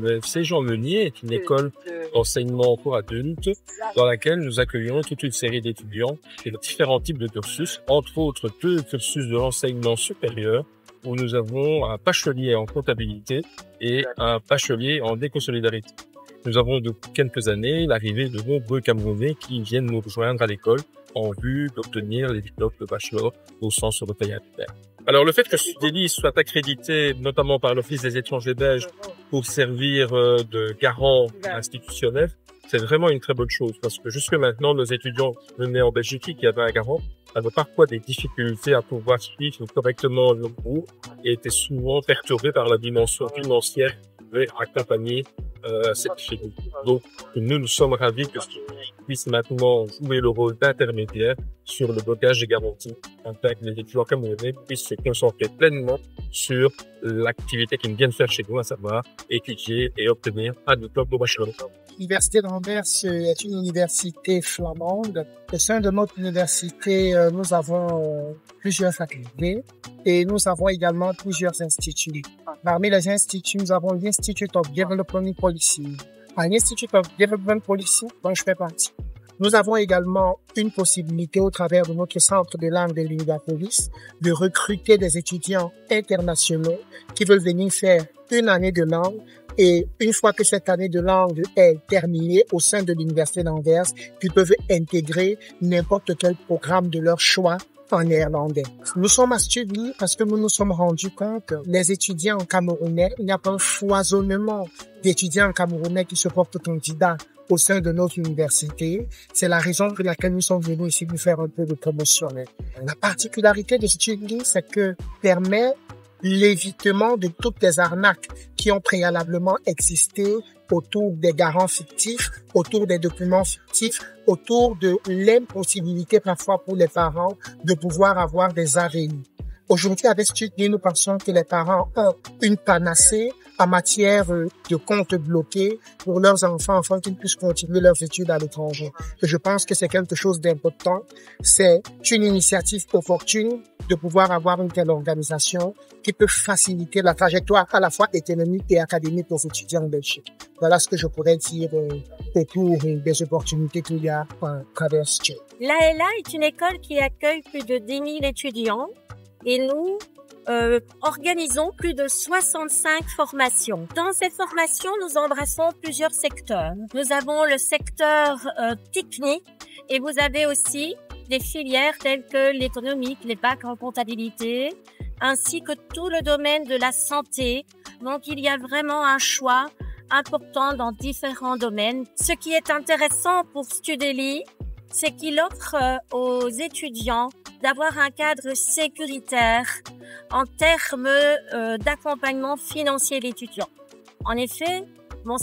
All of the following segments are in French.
Le FC Jean Meunier est une école d'enseignement pour adultes dans laquelle nous accueillons toute une série d'étudiants et de différents types de cursus, entre autres deux cursus de l'enseignement supérieur où nous avons un bachelier en comptabilité et un bachelier en éco-solidarité. Nous avons depuis quelques années l'arrivée de nombreux Camerounais qui viennent nous rejoindre à l'école en vue d'obtenir les diplômes de bachelor au sens européen du terme. Alors, le fait que Studeli soit accrédité notamment par l'Office des étrangers belges pour servir de garant institutionnel, c'est vraiment une très bonne chose parce que jusque maintenant, nos étudiants venaient en Belgique qui avaient un garant avaient parfois des difficultés à pouvoir suivre correctement le cours et étaient souvent perturbés par la dimension financière qui devait accompagner cette difficulté. Donc, nous sommes ravis que Studeli puisse maintenant jouer le rôle d'intermédiaire sur le blocage des garanties afin que les étudiants camerounais puissent se concentrer pleinement sur l'activité qu'ils viennent faire chez nous, à savoir étudier et obtenir un diplôme de bachelor. L'Université d'Anvers est une université flamande. Au sein de notre université, nous avons plusieurs facultés et nous avons également plusieurs instituts. Parmi les instituts, nous avons l'Institute of Development Policy. À l'Institute of Development Policy, dont je fais partie, nous avons également une possibilité au travers de notre centre de langue de l'Université de recruter des étudiants internationaux qui veulent venir faire une année de langue. Et une fois que cette année de langue est terminée au sein de l'Université d'Anvers, ils peuvent intégrer n'importe quel programme de leur choix en néerlandais. Nous sommes à Studeli parce que nous nous sommes rendus compte que les étudiants camerounais, il n'y a pas un foisonnement d'étudiants camerounais qui se portent candidats au sein de notre université. C'est la raison pour laquelle nous sommes venus ici pour faire un peu de promotion. La particularité de Studeli, c'est que permet l'évitement de toutes les arnaques qui ont préalablement existé autour des garants fictifs, autour des documents fictifs, autour de l'impossibilité parfois pour les parents de pouvoir avoir des AVI. Aujourd'hui, avec Studeli, nous pensons que les parents ont une panacée en matière de comptes bloqués pour leurs enfants afin qu'ils puissent continuer leurs études à l'étranger. Et je pense que c'est quelque chose d'important. C'est une initiative opportune de pouvoir avoir une telle organisation qui peut faciliter la trajectoire à la fois économique et académique aux étudiants en Belgique. Voilà ce que je pourrais dire autour des opportunités qu'il y a à travers Studeli. L'AELA est une école qui accueille plus de 10 000 étudiants et nous organisons plus de 65 formations. Dans ces formations, nous embrassons plusieurs secteurs. Nous avons le secteur technique et vous avez aussi des filières telles que l'économique, les bacs en comptabilité, ainsi que tout le domaine de la santé. Donc, il y a vraiment un choix important dans différents domaines. Ce qui est intéressant pour Studeli, c'est qu'il offre aux étudiants d'avoir un cadre sécuritaire en termes d'accompagnement financier de l'étudiant. En effet, dans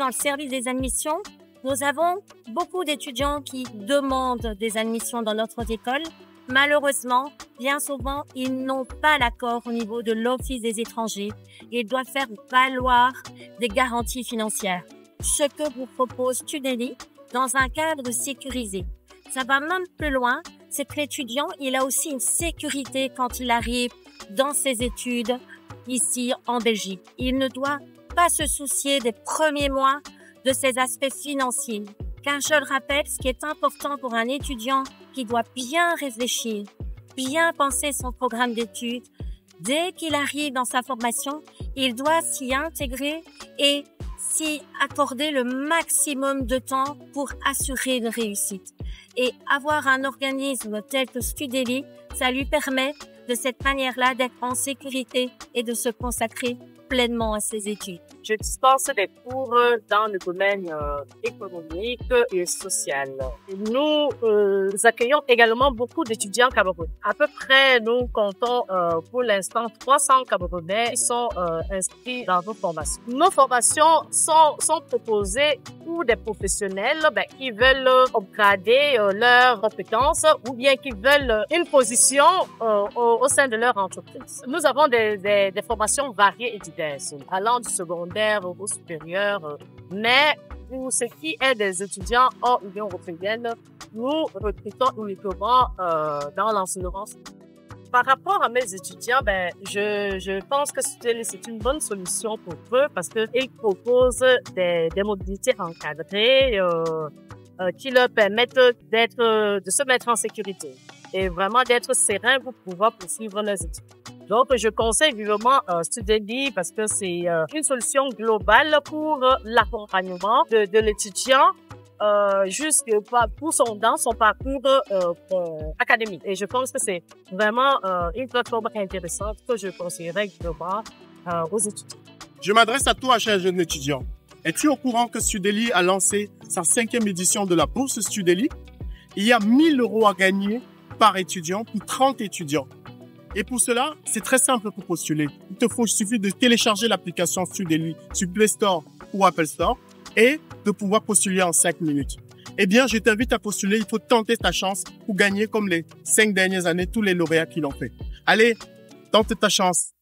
le service des admissions, nous avons beaucoup d'étudiants qui demandent des admissions dans notre école. Malheureusement, bien souvent, ils n'ont pas l'accord au niveau de l'Office des étrangers. Ils doivent faire valoir des garanties financières. Ce que vous propose Studeli dans un cadre sécurisé. Ça va même plus loin, c'est que l'étudiant, il a aussi une sécurité quand il arrive dans ses études ici en Belgique. Il ne doit pas se soucier des premiers mois de ses aspects financiers. Car je le rappelle, ce qui est important pour un étudiant qui doit bien réfléchir, bien penser son programme d'études, dès qu'il arrive dans sa formation, il doit s'y intégrer et s'y accorder le maximum de temps pour assurer une réussite. Et avoir un organisme tel que Studeli, ça lui permet de cette manière-là d'être en sécurité et de se consacrer pleinement à ses études. Je dispense des cours dans le domaine économique et social. Nous accueillons également beaucoup d'étudiants camerounais. À peu près, nous comptons pour l'instant 300 Camerounais qui sont inscrits dans nos formations. Nos formations sont proposées pour des professionnels qui veulent upgrader leurs compétences ou bien qui veulent une position au sein de leur entreprise. Nous avons des formations variées et diverses, allant du secondaire au supérieur, mais pour ce qui est des étudiants hors Union européenne, nous recrutons uniquement dans l'enseignement. Par rapport à mes étudiants, je pense que c'est une bonne solution pour eux parce qu'ils proposent des mobilités encadrées qui leur permettent de se mettre en sécurité et vraiment d'être sereins pour pouvoir poursuivre leurs études. Donc, je conseille vivement Studely parce que c'est une solution globale pour l'accompagnement de l'étudiant dans son parcours académique. Et je pense que c'est vraiment une plateforme intéressante que je conseillerais vivement aux étudiants. Je m'adresse à toi, cher jeune étudiant. Es-tu au courant que Studely a lancé sa 5e édition de la bourse Studely? Il y a 1 000 € à gagner par étudiant pour 30 étudiants. Et pour cela, c'est très simple pour postuler. Il suffit de télécharger l'application Studely sur Play Store ou Apple Store et de pouvoir postuler en 5 minutes. Eh bien, je t'invite à postuler. Il faut tenter ta chance pour gagner comme les 5 dernières années tous les lauréats qui l'ont fait. Allez, tente ta chance.